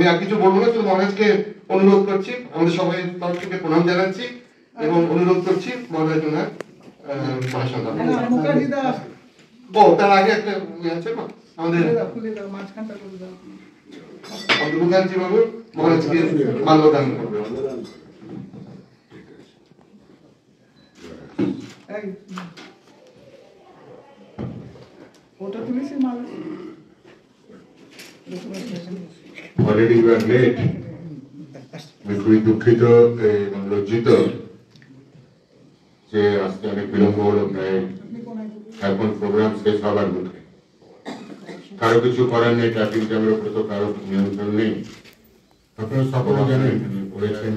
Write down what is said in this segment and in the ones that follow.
আমি আর কিছু বলবো না, শুধু মহারাজকে অনুরোধ করছি, আমাদের সবাই তরফ থেকে প্রণাম জানাচ্ছি এবং অনুরোধ করছি মহারাজ ওনার ভাষণ। ও তার আগে একটা আছে না আমাদের মুখার্জি বাবু মহারাজকে মাল্যদান করবে। Already we are late. আমি খুবই দুঃখিত এবং লজ্জিত যে আজকে অনেক বিলম্ব হলো, প্রায় এখন প্রোগ্রাম শেষ হবার মুখে। কারো কিছু করার নেই, ট্রাফিক জ্যামের উপরে তো কারো নিয়ন্ত্রণ নেই। আপনারা সকলে জানেন, পড়েছেন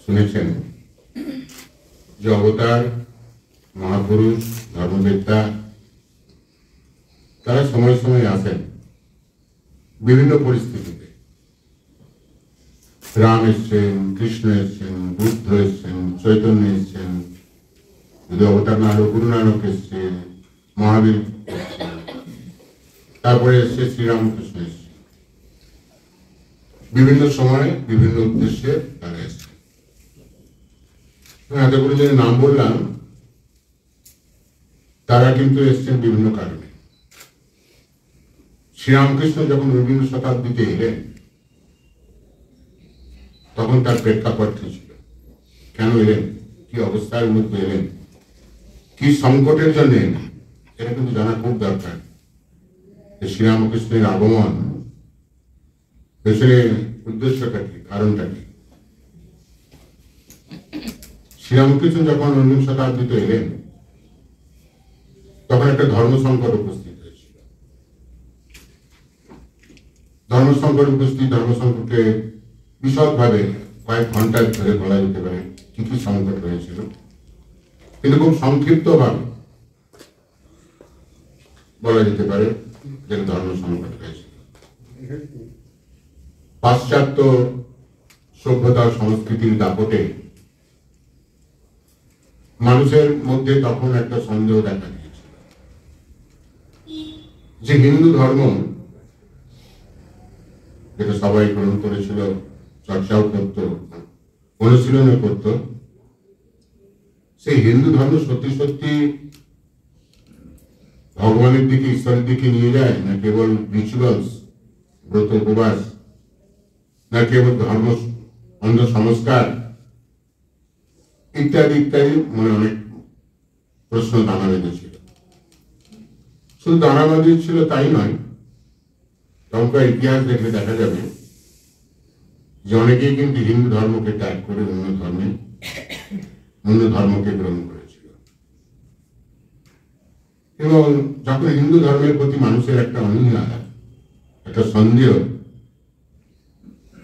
শুনেছেন যে অবতার মহাপুরুষ ধর্মবেত্তা তারা সময় সময় আসেন বিভিন্ন পরিস্থিতিতে। রাম এসছেন, কৃষ্ণ এসছেন, বুদ্ধ এসছেন, চৈতন্য এসছেন, যদি অবতার না হলো গুরু নানক এসছে, মহাবীর, তারপরে এসছে শ্রীরামকৃষ্ণ এসছে। বিভিন্ন সময়ে বিভিন্ন উদ্দেশ্যে তারা এসছে। এতগুলো যে নাম বললাম তারা কিন্তু এসছেন বিভিন্ন কারণে। শ্রীরামকৃষ্ণ যখন ঊনবিংশ শতাব্দীতে এলেন তখন তার প্রেক্ষাপট কি ছিল, কেন এলেন, কি অবস্থার মধ্যে এলেন, কি সংকটের জন্য এলেন, এটা কিন্তু জানা খুব দরকার। শ্রীরামকৃষ্ণের আগমন পেছনে উদ্দেশ্যটা কি, কারণটা কি। শ্রীরামকৃষ্ণ যখন ঊনবিংশ শতাব্দীতে এলেন তখন একটা ধর্ম সংকট উপস্থিত হয়েছিল। ধর্ম সংকটকে বিশদভাবে কয়েক ঘন্টা ধরে বলা যেতে পারে কি কি সংকট হয়েছিল, কিন্তু খুব সংক্ষিপ্ত ভাবে বলা যেতে পারে যে ধর্ম সংকট হয়েছিল। পাশ্চাত্য সভ্যতা সংস্কৃতির দাপটে মানুষের মধ্যে তখন একটা সন্দেহ দেখা দিয়েছিল যে হিন্দু ধর্ম, যেটা সবাই গ্রহণ করেছিল, চর্চাও করত, অনুশীলনও করত, সেই হিন্দু ধর্ম সত্যি সত্যি ভগবানের দিকে, ঈশ্বরের দিকে নিয়ে যায়, না কেবল রিচুয়ালস, ব্রত উপবাস, না কেবল ধর্ম অন্ধ সংস্কার ইত্যাদি ইত্যাদি, মানে অনেক প্রশ্ন দানা বেঁধেছিল। শুধু দানা বাঁধিয়েছিল তাই নয়, তখনকার ইতিহাস দেখলে দেখা যাবে যে অনেকেই কিন্তু হিন্দু ধর্মকে ত্যাগ করে অন্য ধর্মকে গ্রহণ করেছিল। এবং যখন হিন্দু ধর্মের প্রতি মানুষের একটা অনীহা, একটা সন্দেহ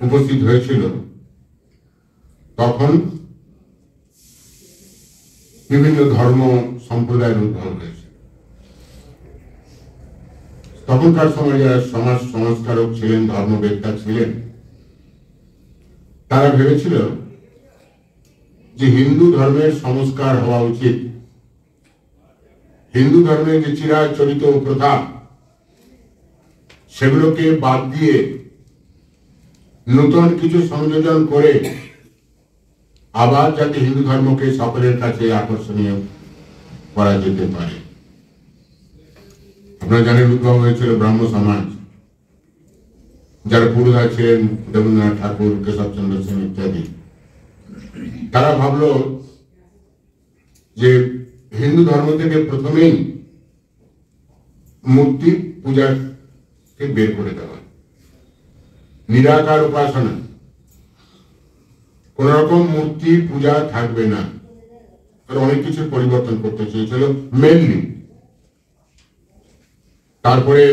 উপস্থিত হয়েছিল, তখন বিভিন্ন ধর্ম সম্প্রদায়ের উদ্ভব হয়েছে। তখনকার সময় যারা সমাজ সংস্কারক ছিলেন, ধর্মবেত্তা ছিলেন, তারা ভেবেছিল যে হিন্দু ধর্মের সংস্কার হওয়া উচিত। হিন্দু ধর্মের যে চিরাচরিত প্রথা সেগুলোকে বাদ দিয়ে নতুন কিছু সংযোজন করে আবার যাতে হিন্দু ধর্মকে সকলের কাছে আকর্ষণীয় করা যেতে পারে। আপনারা জানেন উদ্ভব হয়েছিল ব্রাহ্ম সমাজ, যার পুরোধা ছিলেন দেবেন্দ্রনাথ ঠাকুর, কেশবচন্দ্র সেন ইত্যাদি। তারা ভাবল যে হিন্দু ধর্ম থেকে প্রথমেই মূর্তি পূজাকে বের করে দেওয়া, নিরাকার উপাসনা, কোন রকম মূর্তি পূজা থাকবে না। অনেক কিছু পরিবর্তন করতে চেয়েছিল মেনলি। তারপরে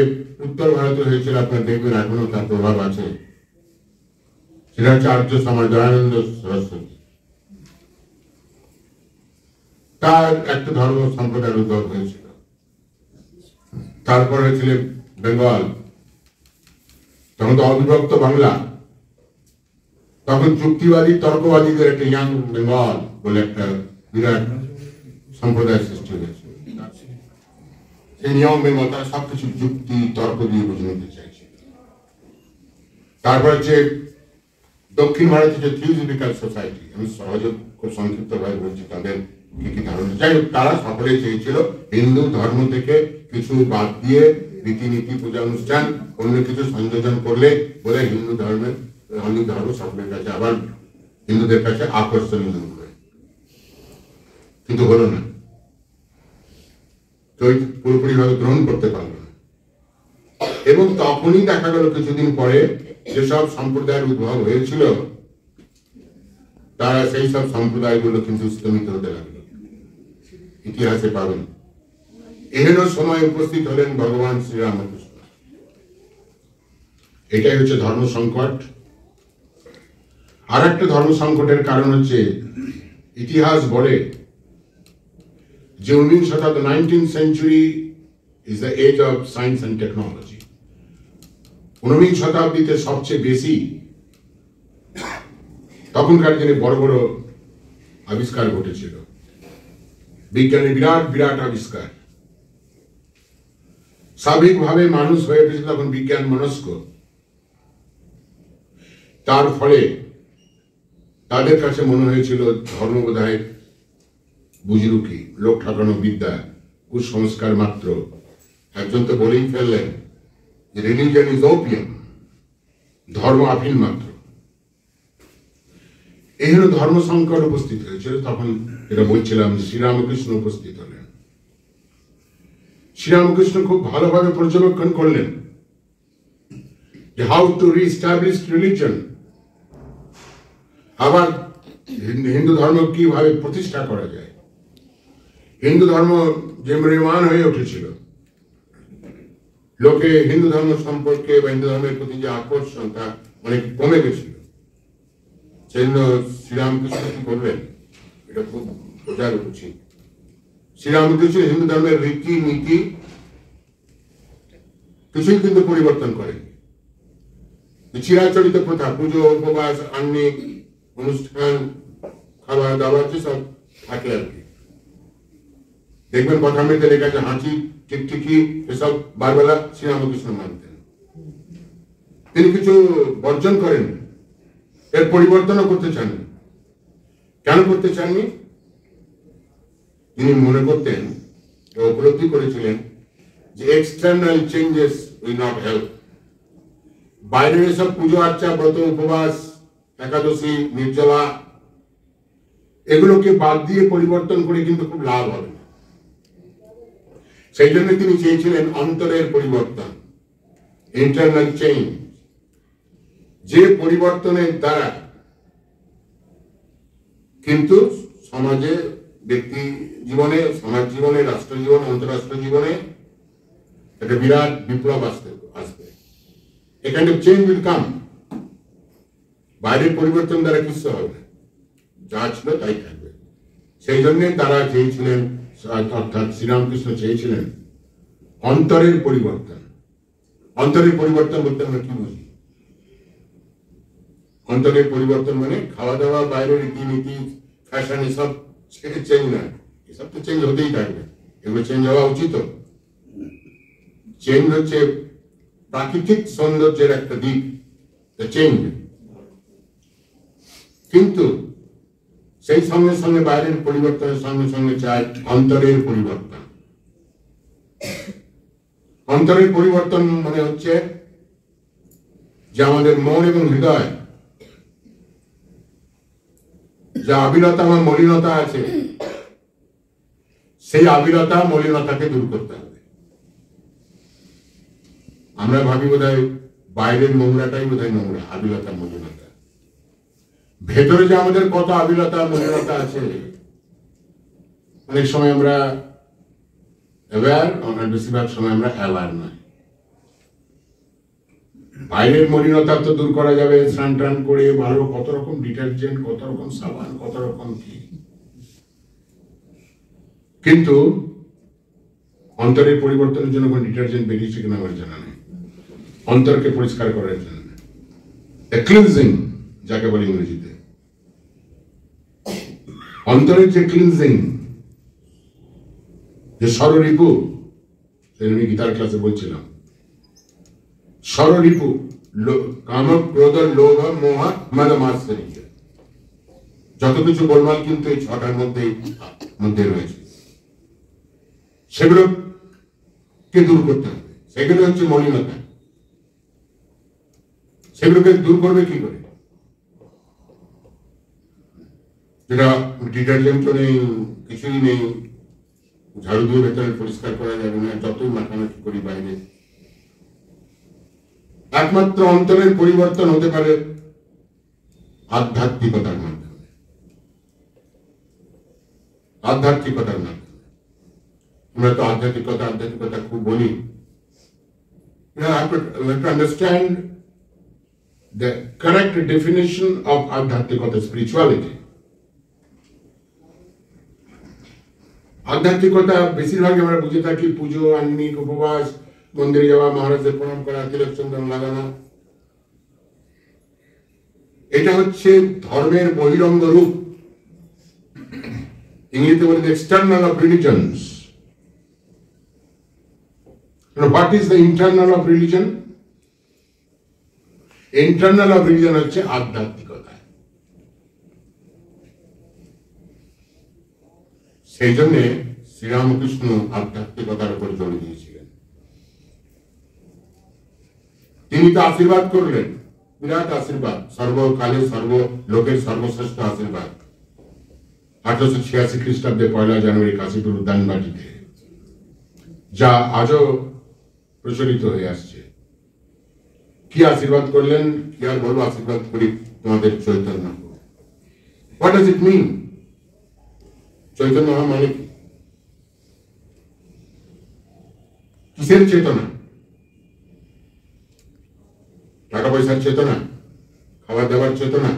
উত্তর ভারতে হয়েছিল, আপনার দেখবেন এখনো তার প্রভাব আছে, সেটা হচ্ছে আর্য সমাজ, দয়ানন্দ সরস্বতী, তার একটা ধর্ম সম্প্রদায়ের উদ্ভব হয়েছিল। তারপর হয়েছিল বেঙ্গল, তখন তো অবিভক্ত বাংলা, তখন যুক্তিবাদী তর্কবাদীদের একটা ইয়াং বেঙ্গল বলে একটা বিরাট সম্প্রদায় সৃষ্টি হয়েছে। সেই ইয়াং বেঙ্গল তারা সবকিছু যুক্তি তর্ক দিয়ে বুঝে নিতে চাইছে। তারপর হচ্ছে দক্ষিণ ভারতের যে থিওসফিক্যাল সোসাইটি, আমি সহজে খুব সংক্ষিপ্তভাবে বলছি তাদের কি কি ধারণা। যাই হোক, তারা সকলে চেয়েছিল হিন্দু ধর্ম থেকে কিছু বাদ দিয়ে রীতিনীতি, পূজা অনুষ্ঠান, অন্য কিছু সংযোজন করলে বোধ হিন্দু ধর্ম সকলের কাছে আবার হিন্দুদের কাছে আকর্ষণীয় হবে, কিন্তু হলো না। তো পুরোপুরি ভাবে গ্রহণ করতে পারলো না। এবং তখনই দেখা গেল কিছুদিন পরে যেসব সম্প্রদায়ের উদ্ভব হয়েছিল তারা সেই সব সম্প্রদায়গুলো কিন্তু স্তমিত হতে লাগলো, ইতিহাসে পাবেন। এহেন সময় উপস্থিত হলেন ভগবান শ্রীরামকৃষ্ণ। এটাই হচ্ছে ধর্ম সংকট। আর একটা ধর্ম সংকটের কারণ হচ্ছে, ইতিহাস বলে যে 19th century is the age of science and technology। 19th শতাব্দীতে সবচেয়ে বেশি তখনকার দিনে বড় বড় আবিষ্কার ঘটেছিল, বিজ্ঞানের বিরাট বিরাট আবিষ্কার। স্বাভাবিকভাবে মানুষ হয়ে উঠেছিল তখন বিজ্ঞান মনস্ক। তার ফলে তাদের কাছে মনে হয়েছিল ধর্ম বোধহয় বুজরুকি, লোক ঠকানো বিদ্যা, কুসংস্কার মাত্র। একজন তো বলেই ফেললেন যে রিলিজিয়ন ইজ ওপিয়াম, ধর্ম আফিম মাত্র। এই হলো ধর্ম সংকট উপস্থিত হয়েছিল। তখন এটা বলছিলাম, শ্রীরামকৃষ্ণ উপস্থিত হলেন। শ্রীরামকৃষ্ণ খুব ভালোভাবে পর্যবেক্ষণ করলেন যে হাউ টু রিস্টাবলিশ রিলিজিয়ন, আবার হিন্দু ধর্ম কিভাবে প্রতিষ্ঠা করা যায়। হিন্দু ধর্ম যে ম্রিয়মাণ হয়ে উঠেছিল, লোকে হিন্দু ধর্ম সম্পর্কে বা হিন্দু ধর্মের প্রতি যে আকর্ষণ তা অনেক কমে গেছিল। সেই জন্য শ্রীরামকৃষ্ণ কি করবেন, এটা খুব বোঝার উচিত। শ্রীরামকৃষ্ণ হিন্দু ধর্মের রীতি নীতি কিছুই কিন্তু পরিবর্তন করেন। চিরাচরিত প্রথা, পুজো, উপবাস, আহ্নিক অনুষ্ঠান, খাবার দাবার সব থাকে আর কি। দেখবেন কথামৃতে লেখা আছে হাঁচি, টিকটিকি, এসব বারবেলা শ্রীরামকৃষ্ণ মানতেন। তিনি কিছু বর্জন করেন, এর পরিবর্তনও করতে চাননি। কেন করতে চাননি? তিনি মনে করতেন, উপলব্ধি করেছিলেন যে external changes will not help. বাইরের এসব পুজো আর্চা, ব্রত, উপবাস, একাদশী, নির্জলা, এগুলোকে বাদ দিয়ে পরিবর্তন করে কিন্তু খুব লাভ হবে। সেই জন্য তিনি চেয়েছিলেন অন্তরের পরিবর্তন, ইন্টারনাল চেঞ্জ, যে পরিবর্তনের দ্বারা কিন্তু সমাজে, ব্যক্তি জীবনে, সমাজ জীবনে, রাষ্ট্র জীবনে, অন্তরাষ্ট্র জীবনে একটা বিরাট বিপ্লব আসবে। A kind of change will come. বাইরের পরিবর্তন দ্বারা কিছু হবে না, যা ছিল তাই থাকবে। সেই জন্য তারা চেয়েছিলেন, অর্থাৎ শ্রীরামকৃষ্ণ চেয়েছিলেন অন্তরের পরিবর্তন। অন্তরের পরিবর্তন বলতে আমরা কি বুঝি? অন্তরের পরিবর্তন মানে খাওয়া দাওয়া, বাইরের রীতিনীতি, ফ্যাশন, এসব চেঞ্জ না। এসব তো চেঞ্জ হতেই থাকবে, এগুলো চেঞ্জ হওয়া উচিত। চেঞ্জ হচ্ছে প্রাকৃতিক সৌন্দর্যের একটা দিক, চেঞ্জ। কিন্তু সেই সঙ্গে সঙ্গে বাইরের পরিবর্তনের সঙ্গে সঙ্গে চাই অন্তরের পরিবর্তন। অন্তরের পরিবর্তন মানে হচ্ছে যে আমাদের মন এবং হৃদয় যা আবিলতা বা মলিনতা আছে, সেই আবিলতা মলিনতাকে দূর করতে হবে। আমরা ভাবি বোধহয় বাইরের নোংরাটাই বোধহয় নোংরা, আবিলতা মলিনতা। ভেতরে যে আমাদের কত আবিলতা মলিনতা আছে, অনেক সময় আমরা অ্যাওয়্যার, বেশিরভাগ সময় আমরা অ্যাওয়্যার নয়। বাইরের মলিনতা তো দূর করা যাবে স্নান টান করে, ভালো কত রকম ডিটারজেন্ট, কত রকম সাবান, কত রকম কি, কিন্তু অন্তরের পরিবর্তনের জন্য কোন ডিটারজেন্ট বেরিয়েছে কিনা আমার জানা নেই। অন্তরকে পরিষ্কার করার জন্য ক্লিনজিং যাকে বলে ইংরেজিতে, অন্তরের যে ক্লিনজিং, যে ষড়রিপু, আমি গীতার ক্লাসে বলছিলাম, ষড়রিপু কাম ক্রোধ লোভ মোহ মদ মাৎসর্য, যত কিছু গোলমাল কিন্তু এই ছটার মধ্যে রয়েছে, সেগুলোকে দূর করতে হবে। সেগুলো হচ্ছে মলিনতা। সেগুলোকে দূর করবে কি করে? যেটা ডিটারজেন্টও নেই, কিছুই নেই, ঝাড়ু দিয়ে ভেতরে পরিষ্কার করা যাবে না, যতই মাখামাখি করি বাইরে। একমাত্র অন্তরের পরিবর্তন হতে পারে আধ্যাত্মিকতার মাধ্যমে। আধ্যাত্মিকতার মাধ্যমে আমরা তো আধ্যাত্মিকতা খুব বলি। You have to understand the correct definition of adhyatmikata, spirituality. আধ্যাত্মিকতা বেশিরভাগই আমরা বুঝে থাকি পুজো, আহ্নিক, উপবাস, মন্দিরে যাওয়া, মহারাজদের প্রণাম করা, তিলক চন্দন লাগানো। এটা হচ্ছে ধর্মের বহিরঙ্গ রূপ। ইংরেজিতে বলে external of রিলিজনস। What is the internal of religion? Internal of religion হচ্ছে আধ্যাত্মিকতা। সেই জন্য শ্রীরামকৃষ্ণ আধ্যাত্মিকতার উপর জোর দিয়েছিলেন। তিনি তো আশীর্বাদ করলেন, বিরাট আশীর্বাদ, সর্বকালে সর্বলোকের সর্বশ্রেষ্ঠ আশীর্বাদ। 1886 খ্রিস্টাব্দে 1 জানুয়ারি কাশীপুর উদ্যানবাটিতে, যা আজও প্রচলিত হয়ে আসছে। কি আশীর্বাদ করলেন? কি আর বলবো, আশীর্বাদ করি তোমাদের চৈতন্য। হোয়াট ডাজ ইট মিন? চৈতন্য হওয়া মানে কি? কিসের চেতনা? টাকা পয়সার চেতনা, খাবার দাবার চেতনা,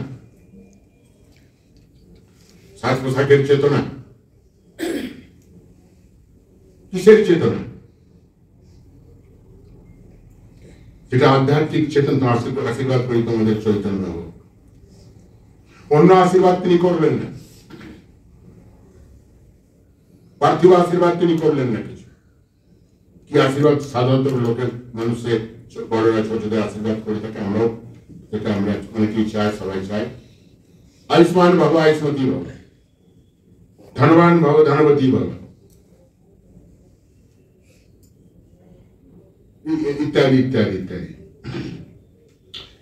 সাজ পোশাকের চেতনা, কিসের চেতনা? যেটা আধ্যাত্মিক চেতনা। আশীর্বাদ করি তোমাদের চৈতন্য হোক। অন্য আশীর্বাদ তিনি করলেন না, পার্থিব আশীর্বাদ তিনি করলেন না কিছু। কি আশীর্বাদ সাধারণত লোকের মানুষের বড়রা ছোটদের আশীর্বাদ করে থাকে, আমরাও যেটা আমরা অনেকেই চাই, সবাই চাই, আয়ুষ্মান ভব আয়ুষ্মতী ভব, ধনবান ভব ধনবতী ভব, ইত্যাদি ইত্যাদি ইত্যাদি।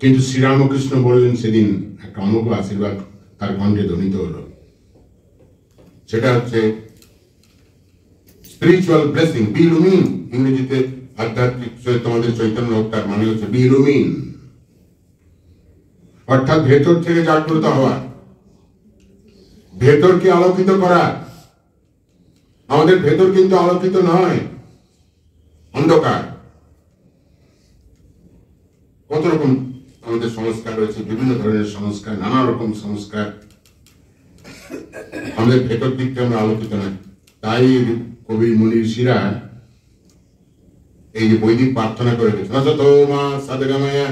কিন্তু শ্রীরামকৃষ্ণ বললেন সেদিন একটা অমোঘ আশীর্বাদ তার কণ্ঠে ধ্বনিত হলো। সেটা হচ্ছে স্পিরিচুয়াল ব্লেসিং, বি লুমিন। ইংরেজিতে আধ্যাত্মিক তোমাদের চৈতন্য হোক, তার মানে হচ্ছে বি লুমিন, অর্থাৎ ভেতর থেকে জাগ্রত হওয়া, ভেতরকে আলোকিত করা। আমাদের ভেতর কিন্তু আলোকিত নয়, অন্ধকার। কত রকম আমাদের সংস্কার রয়েছে, বিভিন্ন ধরনের সংস্কার, নানা রকম সংস্কার। আমাদের ভেতর দিকটা আমরা আলোকিত নয়। তাই কবি মুনি ঋষিরা এই যে বৈদিক প্রার্থনা করে গেছে, অসতো মা সদগময়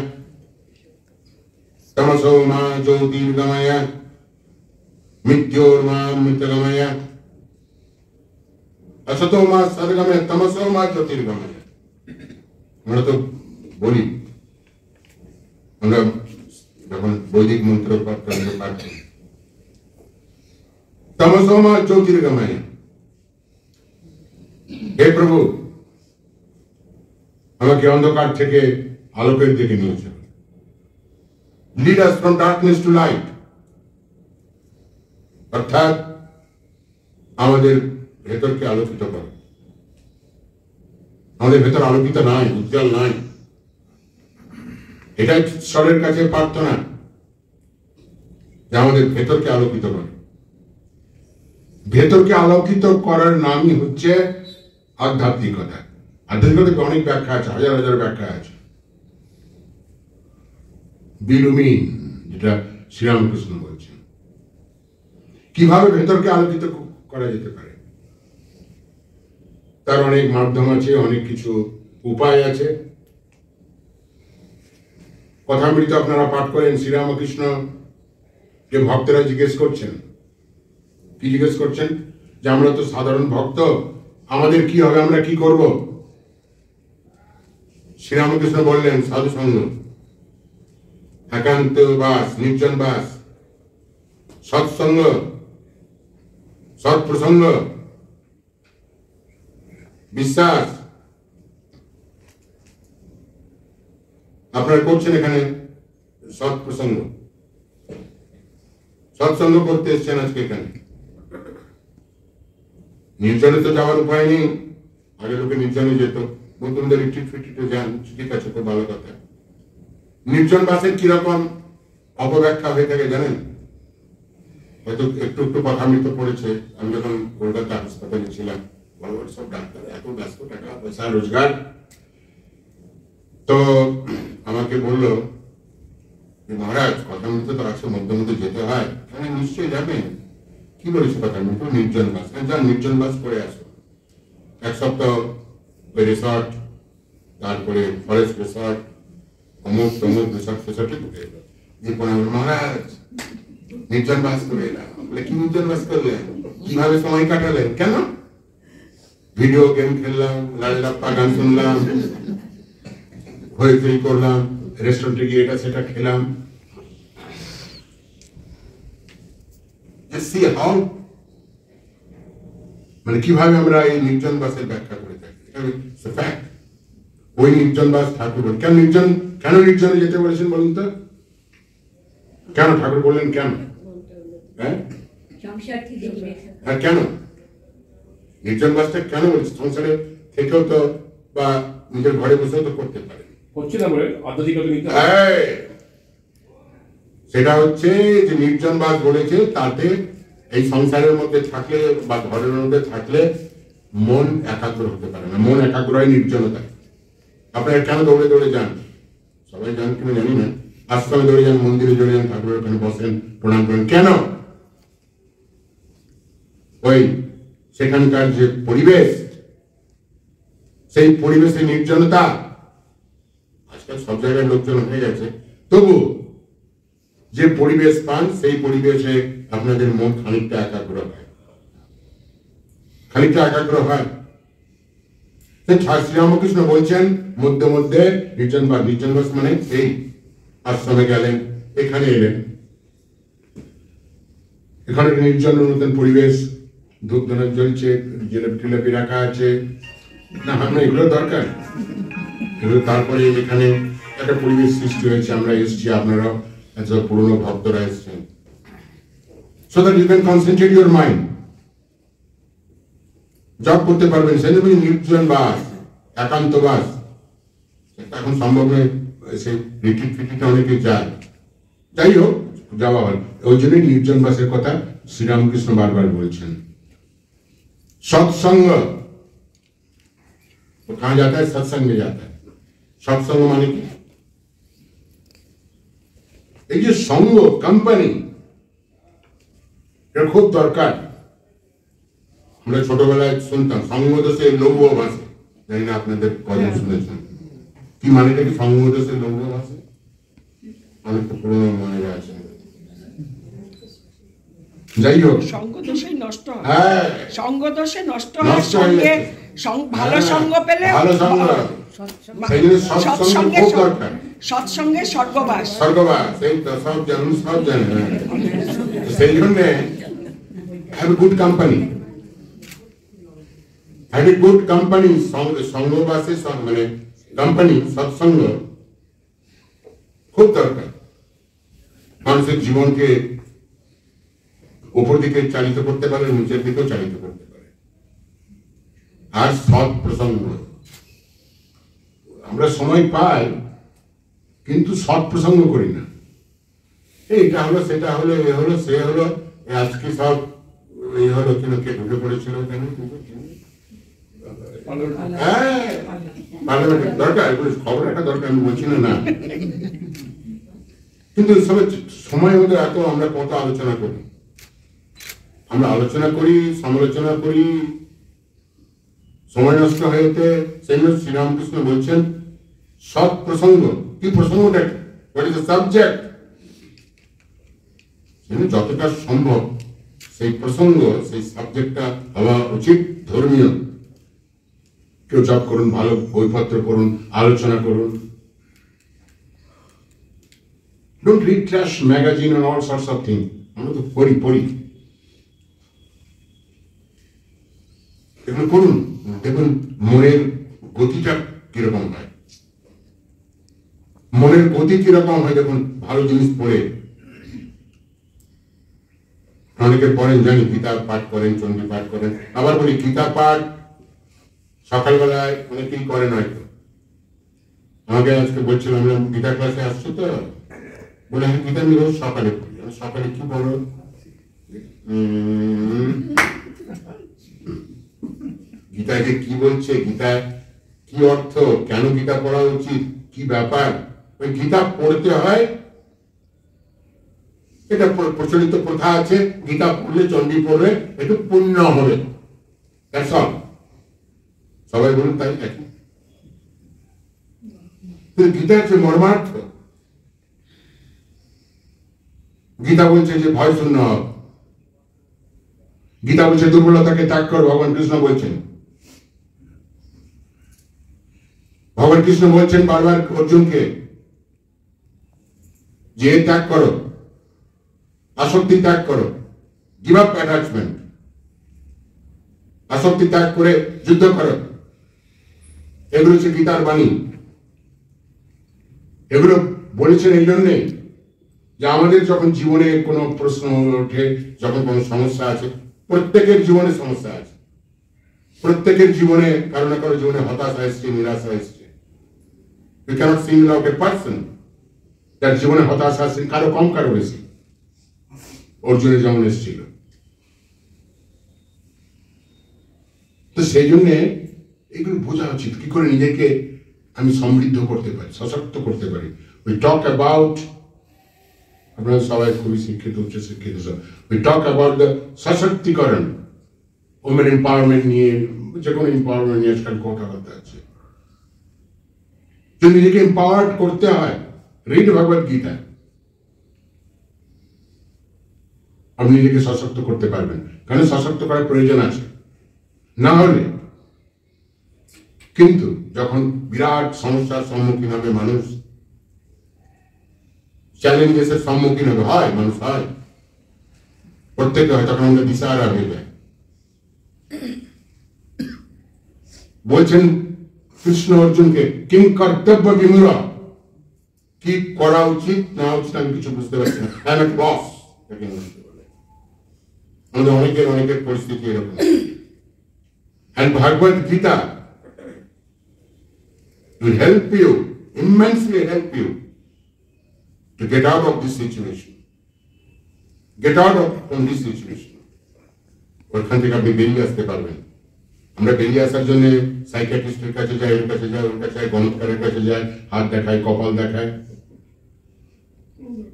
তমসো মা জ্যোতির্গময় মৃত্যুর মা মৃত্যুগময়, অসতো মা সদগময় তমসো মা জ্যোতির্গময়। আমরা তো বলি, আমরা যখন বৈদিক মন্ত্র পাঠ করি, তমসো মা জ্যোতির্গময়, হে প্রভু আমাকে অন্ধকার থেকে আলোকের দিকে নিয়ে চলো। Lead us from darkness two light. অর্থাৎ আমাদের ভেতরকে আলোকিত করো। আমাদের ভেতর আলোকিত নাই, উজ্জ্বল নাই। এটাই ঈশ্বরের কাছে প্রার্থনা, যে আমাদের ভেতরকে আলোকিত করে। ভেতরকে আলোকিত করার নামই হচ্ছে আধ্যাত্মিকতা। আধ্যাত্মিকতাকে অনেক ব্যাখ্যা আছে, হাজার হাজার ব্যাখ্যা আছে। বিলুমিন, যেটা শ্রীরামকৃষ্ণ বলছেন। কিভাবে ভেতরকে আলোকিত করা যেতে পারে, তার অনেক মাধ্যম আছে, অনেক কিছু উপায় আছে। কথামৃত আপনারা পাঠ করেন, শ্রীরামকৃষ্ণ যে ভক্তরা জিজ্ঞেস করছেন, কি জিজ্ঞেস করছেন? যে আমরা তো সাধারণ ভক্ত, আমাদের কি হবে, আমরা কি করব? শ্রীরামকৃষ্ণ বললেন সাধু সঙ্গ। একান্ত বাস, নির্জন বাস, সৎসঙ্গ, সৎ প্রসঙ্গ, বিশ্বাস আপনারা করছেন। এখানে সৎ প্রসঙ্গ, সৎসঙ্গ করতে এসছেন আজকে এখানে। নির্জনে তো যাওয়ার উপায় নেই। আগে লোকে নির্জনে যেত, বন্ধুদের রিট্রিট ফিট্রিটে যান, ঠিক আছে, খুব ভালো কথা। নির্জন বাসের কিরকম অপব্যাখ্যা হয়ে থাকে জানেন? হয়তো একটু একটু কথা আমি তো পড়েছে। আমি যখন কলকাতা হাসপাতালে ছিলাম, বড় বড় সব ডাক্তার, এত ব্যস্ত, টাকা পয়সা রোজগার, তো আমাকে বললো মহারাজ কথা মতো তো আছে, মধ্যে মধ্যে যেতে হয়। আমি নিশ্চয়ই যাবেন। কি বলেছে কথা মতো? নির্জন বাস। যান নির্জন বাস করে আসো। এক সপ্তাহ ওই রিসর্ট, তারপরে ফরেস্ট রিসর্ট, অমুক তমুক রিসর্ট ফিসর্টে ঢুকে এলো। এরপর আমার মহারাজ নির্জন বাস করে এলাম। বলে কি নির্জন বাস করলেন? কিভাবে সময় কাটালেন? কেন? ভিডিও গেম খেললাম, লাল্লাপ্পা গান শুনলাম, হই করলাম, রেস্টুরেন্টে গিয়ে এটা সেটা খেলাম। See how, মানে কিভাবে আমরা এই নির্জন বাসের ব্যাখ্যা করে থাকি। ওই নির্জন বাস ঠাকুর কেন নির্জন, কেন নির্জনে যেতে বলেছেন বলুন তো? কেন ঠাকুর বললেন? কেন? হ্যাঁ কেন নির্জন বাসটা কেন বলছে? সংসারে থেকেও তো বা নিজের ঘরে বসেও তো করতে পারে, সেটা হচ্ছে যে নির্জন বাস বলেছে তাতে এই সংসারের মধ্যে থাকলে বা ঘরের মধ্যে থাকলে মন একাগ্র হতে পারে না। মন একাগ্র হয় নির্জনতায়। আপনারা কেন দৌড়ে দৌড়ে যান? সবাই যান কিনা জানি না। আশ্রমে দৌড়ে যান, মন্দিরে দৌড়ে যান, ঠাকুরের ওখানে বসেন, প্রণাম করেন। কেন? ওই সেখানকার যে পরিবেশ, সেই পরিবেশে নির্জনতা। আজকাল সব জায়গায় লোকজন হয়ে গেছে, তবু যে পরিবেশ পান সেই পরিবেশে আপনাদের মন খানিকটা একাগ্র হয়, খানিকটা একাগ্র হয়। শ্রীরামকৃষ্ণ বলছেন মধ্যে মধ্যে নির্জন বাস মানে এই আশ্রমে গেলেন, এখানে এলেন, এখানে নির্জন নতুন পরিবেশ, ধূপ ধূনা জ্বলছে, জিলেপি রাখা আছে না, আমরা এগুলো দরকার। এগুলো তারপরে এখানে একটা পরিবেশ সৃষ্টি হয়েছে, আমরা এসছি, আপনারা এত পুরনো ভক্তরা এসছেন, so that you can concentrate your mind, job করতে পারবেন। সেই জন্য নির্জন বাস, একান্ত বাস এখন সম্ভব নয়। সেই রিট্রিট ফিট্রিটে অনেকে যায়, যাই হোক যাওয়া হয়। ওই জন্যই নির্জন বাসের কথা শ্রীরামকৃষ্ণ বারবার বলছেন। सत्संग तो कहाँ जाता है? सत्संग में जाता है। सत्संग माने की এই যে সঙ্গ, কোম্পানি, এটা খুব দরকার। আমরা ছোটবেলায় শুনতাম সঙ্গ দোষে লৌহ ভাসে, জানি না আপনাদের কজন শুনেছেন। কি মানে কি সঙ্গ দোষে লৌহ ভাসে? অনেক তো পুরোনো মনে আছে। যাই হোক, সঙ্গ দোষে নষ্ট হয়। হ্যাঁ, সঙ্গ দোষে নষ্ট হয়। সঙ্গে ভালো সঙ্গ পেলে ভালো সঙ্গ, সেই জন্য সৎসঙ্গ খুব দরকার। সৎসঙ্গে স্বর্গবাস। স্বর্গবাস, এই তো সব জানুন, সব জানেন। সেই জন্য have a good company, have a good company. সঙ্গবাসে মানে কোম্পানি, সৎসঙ্গ খুব দরকার। মানুষের জীবনকে উপর দিকে চালিত করতে পারে, নিচের দিকেও চালিত করতে পারে। আর সৎ প্রসঙ্গ, আমরা সময় পাই কিন্তু সৎ প্রসঙ্গ করি না। এইটা হলো, সেটা হলো, এ হলো, সে হলো, আজকে সব এই হলো, কেন কে ঢুকে পড়েছিল কেন? হ্যাঁ, পার্লামেন্টের দরকার, খবর একটা দরকার, আমি বলছি না। কিন্তু সময় হলে এত আমরা কত আলোচনা করি, আমরা আলোচনা করি, সমালোচনা করি, সময় নষ্ট হয়েছে। সেই জন্য শ্রীরামকৃষ্ণ বলছেন সৎ প্রসঙ্গ। কি প্রসঙ্গটা? What is the subject? যতটা সম্ভব সেই প্রসঙ্গ, সেই সাবজেক্টটা হওয়া উচিত ধর্মীয়। কেউ জব করুন, ভালো বইপত্র করুন, আলোচনা করুন, Don't read trash magazine and all sorts of things. আমরা তো পড়ি এগুলো করুন, দেখুন মনের গতিটা কিরকম হয়, মনের গতি কিরকম হয় দেখুন ভালো জিনিস পড়ে। অনেকে পড়েন জানি, গীতা পাঠ করেন, চণ্ডী পাঠ করেন, আবার বলি গীতা পাঠ সকালবেলায় অনেকেই করেন হয়তো। আমাকে আজকে বলছিলাম গীতা ক্লাসে আসছো তো, বলে হ্যাঁ গীতা আমি রোজ সকালে পড়ি। সকালে কি বলো? গীতাকে কি বলছে, গীতায় কি অর্থ, কেন গীতা পড়া উচিত, কি ব্যাপার? ওই গীতা পড়তে হয়, এটা প্রচলিত প্রথা আছে, গীতা পড়লে চণ্ডী পড়বে একটু পুণ্য হবে, সবাই বলুন তাই নাকি? গীতার যে মর্মার্থ, গীতা বলছে যে ভয় শূন্য হও, গীতা বলছে দুর্বলতাকে ত্যাগ কর, ভগবান কৃষ্ণ বলছেন। ভগবান কৃষ্ণ বলছেন বারবার অর্জুনকে যে ত্যাগ করো, আসক্তি ত্যাগ করো, গিভ আপ অ্যাটাচমেন্ট, আসক্তি ত্যাগ করে যুদ্ধ করো। এগুলো হচ্ছে গীতার বাণী। এগুলো বলেছেন এই জন্যে যে আমাদের যখন জীবনে কোনো প্রশ্ন ওঠে, যখন কোনো সমস্যা আছে, প্রত্যেকের জীবনে সমস্যা আছে, প্রত্যেকের জীবনে কারো না কারো জীবনে হতাশা এসছে, নিরাশা এসছে। We cannot single out a person যার জীবনে হতাশা আসছে, কারো কম কারো বেশি, অর্জুনের যেমন এসেছিল। তো সেই জন্যে এগুলো বোঝা উচিত, কি করে নিজেকে আমি সমৃদ্ধ করতে পারি, সশক্ত করতে পারি। We talk about, আপনারা সবাই খুবই শিক্ষিত, উচ্চ শিক্ষিত, we talk about the সশক্তিকরণ, ওমেন এম্পাওয়ারমেন্ট নিয়ে, যে কোনো এম্পাওয়ারমেন্ট নিয়ে আজকাল কথাবার্তা আছে। যদি নিজেকে এম্পাওয়ার্ড করতে হয়, রিড ভগবত গীতা, আপনি নিজেকে সশক্ত করতে পারবেন। কারণ সশক্ত করার প্রয়োজন আছে, না হলে কিন্তু যখন বিরাট সমস্যার সম্মুখীন হবে মানুষ, চ্যালেঞ্জের সম্মুখীন হবে, হয় মানুষ হয়, প্রত্যেকে হয়, তখন আমরা দিশাহারা হয়ে যায়। বলছেন কৃষ্ণ অর্জুনকে, কিং কর্তব্য বিমূঢ়, কি করা উচিত না উচিত আমি কিছু বুঝতে পারছি না, আই এম এ বস। আমাদের অনেকের পরিস্থিতি এরকম। And Bhagavad Gita will help you, immensely help you to get out of this situation. Get out from this situation. ওখান থেকে আপনি বেরিয়ে আসতে পারবেন। আমরা বেরিয়ে আসার জন্য সাইকিয়াট্রিস্টের কাছে যাই, ওর কাছে যাই, ওর কাছে যাই, গণৎকারের কাছে যাই, হাত দেখায়, কপাল দেখায়,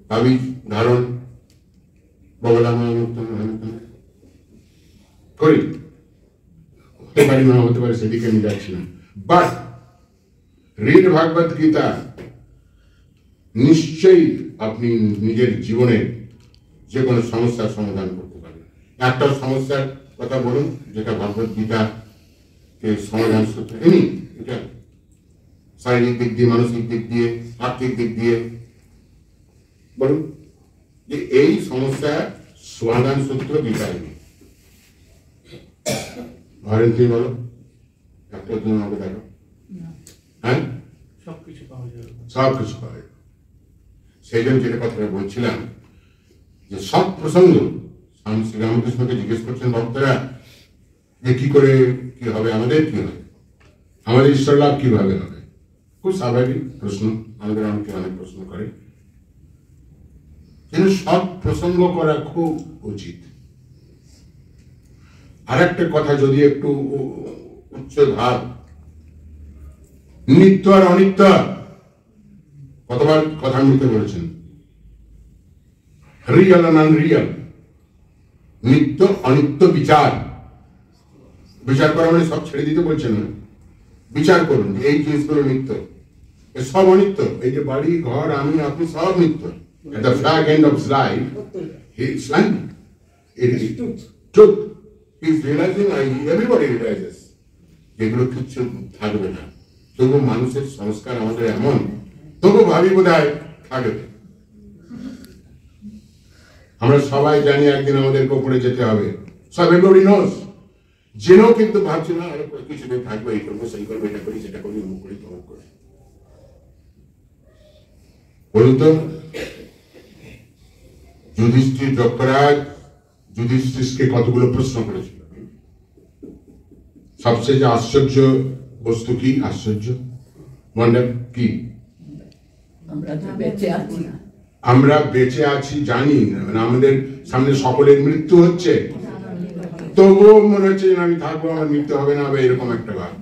তাবিজ ধারণ, বগলামা করি, হতে পারি না হতে পারে, সেদিকে আমি যাচ্ছি না। বাট রিড ভাগবত গীতা, নিশ্চয়ই আপনি নিজের জীবনে যে কোনো সমস্যার সমাধান করতে পারবেন। একটা সমস্যার কথা বলুন যেটা ভগবত গীতা সমাধান সূত্র, এটা শারীরিক দিক দিয়ে, মানসিক দিক দিয়ে, আর্থিক দিক দিয়ে বলুন যে এই সমস্যার সমাধান সূত্র গীতায় নেই। ধরেন তুমি বলো, একটা তুমি আমাকে দেখো, হ্যাঁ সবকিছু পাওয়া যাবে। সেই জন্য যেটা কথা বলছিলাম যে সব প্রসঙ্গ স্বামী শ্রীরামকৃষ্ণকে জিজ্ঞেস করছেন ভক্তরা যে কি করে কি হবে, আমাদের কি হবে, আমাদের ঈশ্বর লাভ কিভাবে হবে। খুব স্বাভাবিক প্রশ্ন, আমাদের অনেকে অনেক প্রশ্ন করে, কিন্তু সব প্রসঙ্গ করা খুব উচিত। আর একটা কথা যদি একটু উচ্চ ভাব, নিত্য আর অনিত্য, কতবার কথা নিতে বলেছেন, রিয়াল আর আনরিয়াল, নিত্য অনিত্য বিচার। বিচার করা মানে সব ছেড়ে দিতে বলছেন না, বিচার করুন এই জিনিসগুলো নিত্য, সব অনিত্য। এই যে বাড়ি ঘর আমি আপনি সব নিত্য। At the fag end of his life, he is lying. It is truth. He is realizing, everybody realizes, যেগুলো কিচ্ছু থাকবে না। তবু মানুষের সংস্কার আমাদের এমন, তবু ভাবি বোধ হয় থাকবে। আমরা সবাই জানি একদিন আমাদেরকে উপরে যেতে হবে, সব এভরিবডি নোস। জেনেও কিন্তু ভাবছি না আরে কিছুদিন থাকবো, এই করবো সেই করবো, এটা করি সেটা করি, অমুক করি তমুক করি। বলুন তো, যুধিষ্ঠির যজ্ঞরাজ যুধিষ্ঠিরকে কতগুলো প্রশ্ন করেছিল। সবচেয়ে যে আশ্চর্য বস্তু কি, আশ্চর্য ওয়ান্ডার কি, আমরা বেঁচে আছি জানি, মানে আমাদের সামনে সকলের মৃত্যু হচ্ছে, তবুও মনে হচ্ছে আমি থাকবো, আমার মৃত্যু হবে না, এরকম একটা ভাব।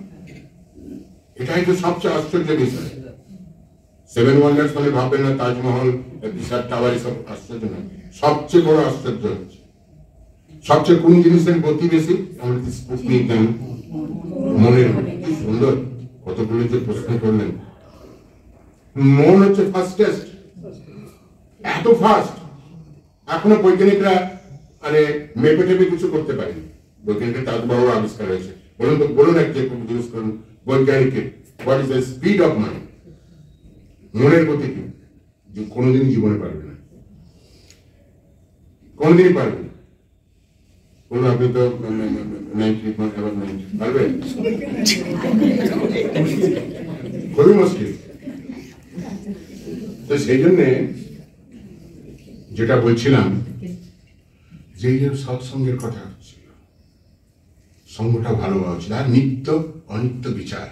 এটাই তো সবচেয়ে আশ্চর্য বিষয়। সেভেন ওয়ান্ডার্স মানে ভাববেন না তাজমহল, বিশাল টাওয়ার, এসব আশ্চর্য না। সবচেয়ে বড় আশ্চর্য হচ্ছে সবচেয়ে কোন জিনিসের গতি বেশি, আমাদের স্পুটনিক কেন, মনের। কি সুন্দর কতগুলো যে প্রশ্ন করলেন। মন হচ্ছে ফাস্টেস্ট, এত ফাস্ট এখনো বৈজ্ঞানিকরা মানে মেপে টেপে কিছু করতে পারেনি। বৈজ্ঞানিকের তার বড় আবিষ্কার হয়েছে। বলুন তো, বলুন এক যে জিজ্ঞেস করুন বৈজ্ঞানিকের, what is the speed of mind, মনের গতি কি, কোনোদিন জীবনে পারবে না, কোনোদিনই পারবে না। বলুন আপনি তো 90 পারবেন, খুবই মুশকিল। তো সেই জন্যে যেটা বলছিলাম, যে সৎসঙ্গের কথা হচ্ছিল, সঙ্গটা ভালো হওয়া উচিত, আর নিত্য অনিত্য বিচার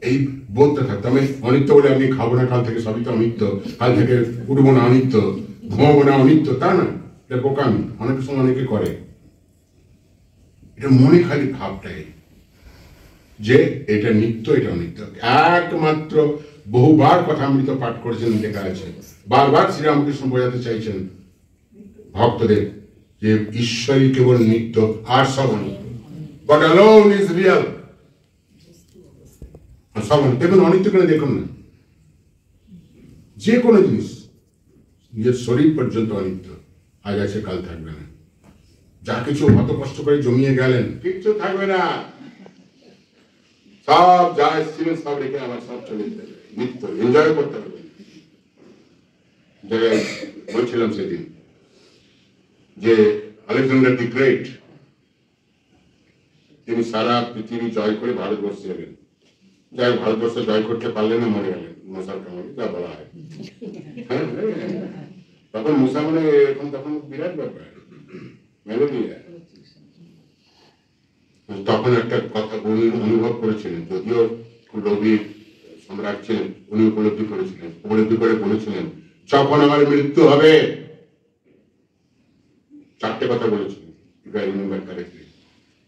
এই বলতে থাকতো। আমি অনিত্য বলে আমি খাবো না কাল থেকে, সবই তো অনিত্য, কাল থেকে উঠবো না অনিত্য, ঘুমাবো না অনিত্য, তা না, এটা বোকামি। অনেক সময় অনেকে করে এটা, মনে খালি ভাবটাই যে এটা নিত্য এটা অনিত্য। একমাত্র বহুবার কথা অমৃত পাঠ করেছেন, লেখা আছে, বারবার শ্রীরামকৃষ্ণ বোঝাতে চাইছেন ভক্তদের যে ঈশ্বরই কেবল নিত্য, আর সব অনিত্য। God alone is real. সব দেখুন, অনিত্য করে দেখুন না, যে কোনো জিনিস, নিজের শরীর পর্যন্ত অনিত্য, আজ আছে কাল থাকবে না। যা কিছু অত কষ্ট করে জমিয়ে গেলেন, কিচ্ছু থাকবে না, সব যা এসেছিলেন সব রেখে আবার সব চলে যেতে হবে, নিত্য এনজয় করতে হবে। জায়গায় বলছিলাম সেদিন যে আলেকজান্ডার দি গ্রেট, তিনি সারা পৃথিবী জয় করে ভারতবর্ষে এলেন। যাই ভারতবর্ষ জয় করতে পারলেন না, মরে গেলেন মশার কামড়ে, যা বলা হয়। হ্যাঁ, তখন মশা মানে এখন তখন বিরাট ব্যাপার, ম্যালেরিয়া। তখন একটা কথা উনি অনুভব করেছিলেন, যদিও রবির সম্রাট ছিলেন, উনি উপলব্ধি করেছিলেন, উপলব্ধি করে বলেছিলেন যখন আমার মৃত্যু হবে, চারটে কথা বলেছিলেন,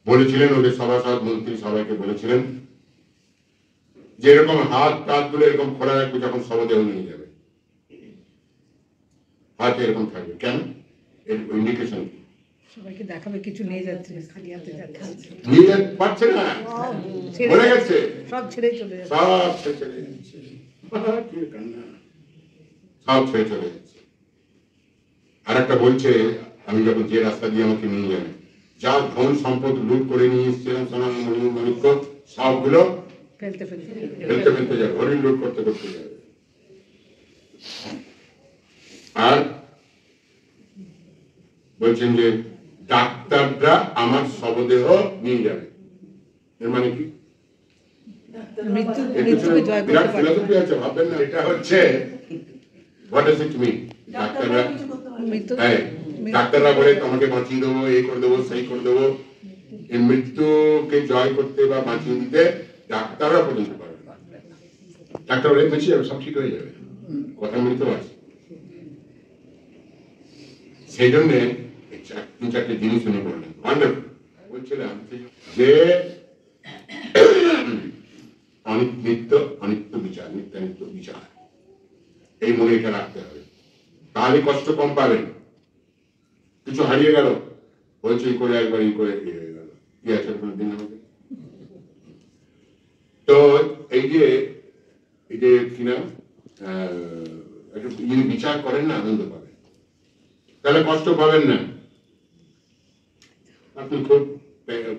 বলেছিলেন ওদের সভাসদ মন্ত্রী সবাইকে বলেছিলেন যে এরকম হাত টাত গুলো এরকম খোলা রাখবে, যখন শবদেহ নিয়ে যাবে হাত এরকম থাকবে। কেন? এর ইন্ডিকেশন কি? সবাইকে দেখাবে কিছু নিয়ে যাচ্ছে, খালি হাতে যাচ্ছে, নিয়ে যেতে পারছে না, বলে গেছে সব ছেড়ে চলে যাচ্ছে, সব ছেড়ে চলে যাচ্ছে, সব ছেড়ে চলে যাচ্ছে। আর একটা বলছে, আমি যখন যে রাস্তা দিয়ে আমাকে নিয়ে যাবে, যা ধন সম্পদ লুট করে নিয়ে এসেছিলাম সোনা মানিক্য, সবগুলো ফেলতে ফেলতে ফেলতে ফেলতে যাবে, হরিণ লুট করতে করতে যাবে। আর বলছেন যে ডাক্তাররা আমার শবদেহ নিয়ে যাবে, এর মানে কি? মৃত্যুকে জয় করতে পারে। ভাববেন না, এটা হচ্ছে what does it mean? ডাক্তাররা বলে তোমাকে বাঁচিয়ে দেবো, এই করে দেবো, সেই করে দেবো। এই মৃত্যুকে জয় করতে বা বাঁচিয়ে দিতে ডাক্তাররা পর্যন্ত পারবে না। ডাক্তার বলে বেঁচে যাবে, সব ঠিক হয়ে যাবে, কথা মৃত আছে। সেই জন্য তিন চারটে জিনিস উনি বললেন, বলছিলাম যে নিত্য অনিত্য বিচার, নিত্যানিত্য বিচার, এই মনে এটা রাখতে হবে, তাহলে কষ্ট কম পাবেন। কিছু হারিয়ে গেল, হয়েছে করে একবার ই করে হয়ে গেল, কি আছে দিন আমাকে। তো এই যে কিনা যদি বিচার করেন না, আনন্দ পাবেন, তাহলে কষ্ট পাবেন না। আপনি খুব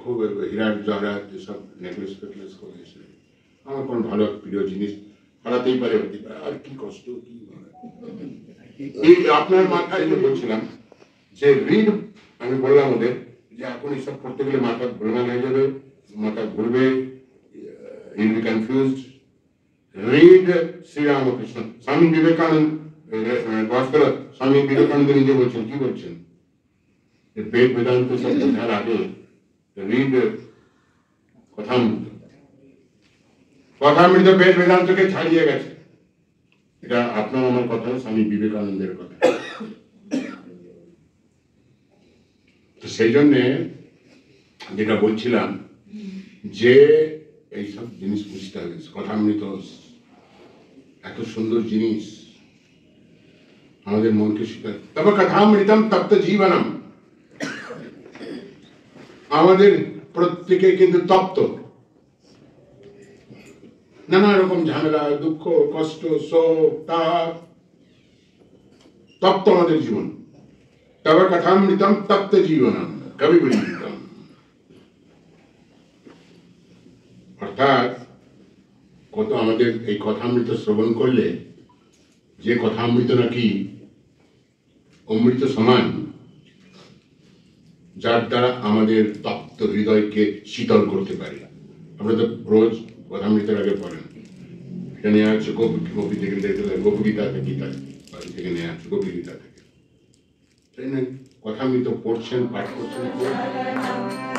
খুব হীরার জহরাত যেসব নেকলেস ফেকলেস করেছিলেন, আমার কোনো ভালো প্রিয় জিনিস হারাতেই পারে, হতে পারে, আর কি কষ্ট, কি এই আপনার মাথায় যে বলছিলাম যে রিড, আমি বললাম ওদের যে এখন এইসব করতে গেলে মাথা ঘুরমান হয়ে যাবে, মাথা ঘুরবে, you'll be confused. Read Sri Ramakrishna, Swami Vivekananda, Swami Vivekananda নিজে বলছেন, কি বলছেন, বেদ বেদান্ত সব বোঝার আগে রিড কথামৃত। কথামৃত বেদ বেদান্তকে ছাড়িয়ে গেছে। এটা আপনার আমার কথা, স্বামী বিবেকানন্দের কথা। তো সেই জন্যে যেটা বলছিলাম যে এইসব জিনিস বুঝতে হবে। কথামৃত এত সুন্দর জিনিস, আমাদের মনকে শিখায়। তবে কথামৃতম তপ্ত জীবনম, আমাদের প্রত্যেকে কিন্তু তপ্ত, নানা রকম ঝামেলা, দুঃখ, কষ্ট, শোক, তাপ, তপ্ত আমাদের জীবন। তবে কথামৃতম তপ্ত জীবনম কবি বলিতম। অর্থাৎ কত আমাদের এই কথামৃত শ্রবণ করলে, যে কথামৃত নাকি অমৃত সমান, যার দ্বারা আমাদের তপ্ত হৃদয়কে শীতল করতে পারে। আমরা তো রোজ কথামৃতের আগে পড়েন, এটা নেওয়া হচ্ছে গোপী থেকে, গোপগীতা থেকে নেওয়া হচ্ছে, গোপী গীতা থেকে। তাই না? কথামৃত পড়ছেন, পাঠ করছেন।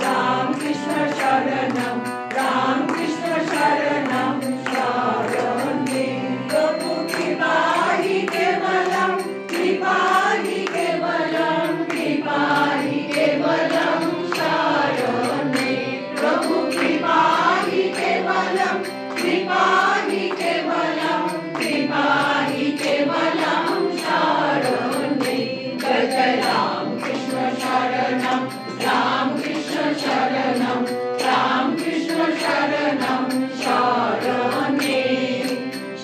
রামকৃষ্ণ শরণম, রামকৃষ্ণ শরণম শরণে, প্রভু কৃপাহি কেবলম, কৃপাহি কেবলম, কৃপাহি কেবলম শরণে, প্রভু কৃপাহি কেবলম, কৃপাহি কেবলম, কৃপাহি কেবলম শরণে। জয় জয় রামকৃষ্ণ শরণম, রামকৃষ্ণ শরণম, রামকৃষ্ণ শরণম শরণে।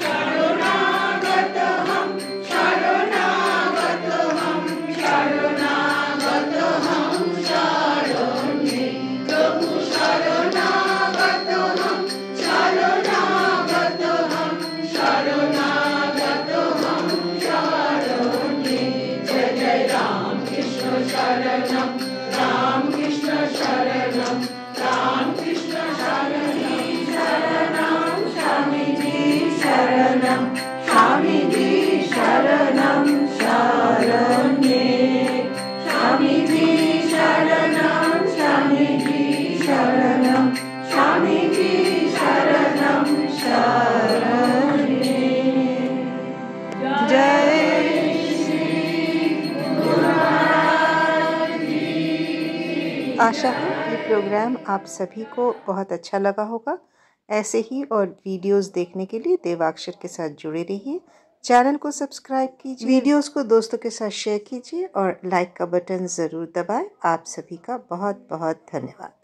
শরণাগতহম, শরণাগতহম, শরণাগতহম শরণে, প্রভু শরণাগতহম, শরণাগতহম, শরণাগতহম শরণে। জয় জয় রামকৃষ্ণ শরণম, রামকৃষ্ণ শরণম, রামকৃষ্ণ শরণে। শরণম স্বামীজি শরণম, স্বামীজি শরণম শরণে, স্বামীজি শরণম, স্বামীজি শরণম, স্বামীজি শরণম শরণে। জয় आशा है ये प्रोग्राम आप सभी को बहुत अच्छा लगा होगा। ऐसे ही और वीडियोस देखने के लिए देवाक्षर के साथ जुड़े रहिए। चैनल को सब्सक्राइब कीजिए, वीडियोस को दोस्तों के साथ शेयर कीजिए और लाइक का बटन ज़रूर दबाएं। आप सभी का बहुत बहुत धन्यवाद।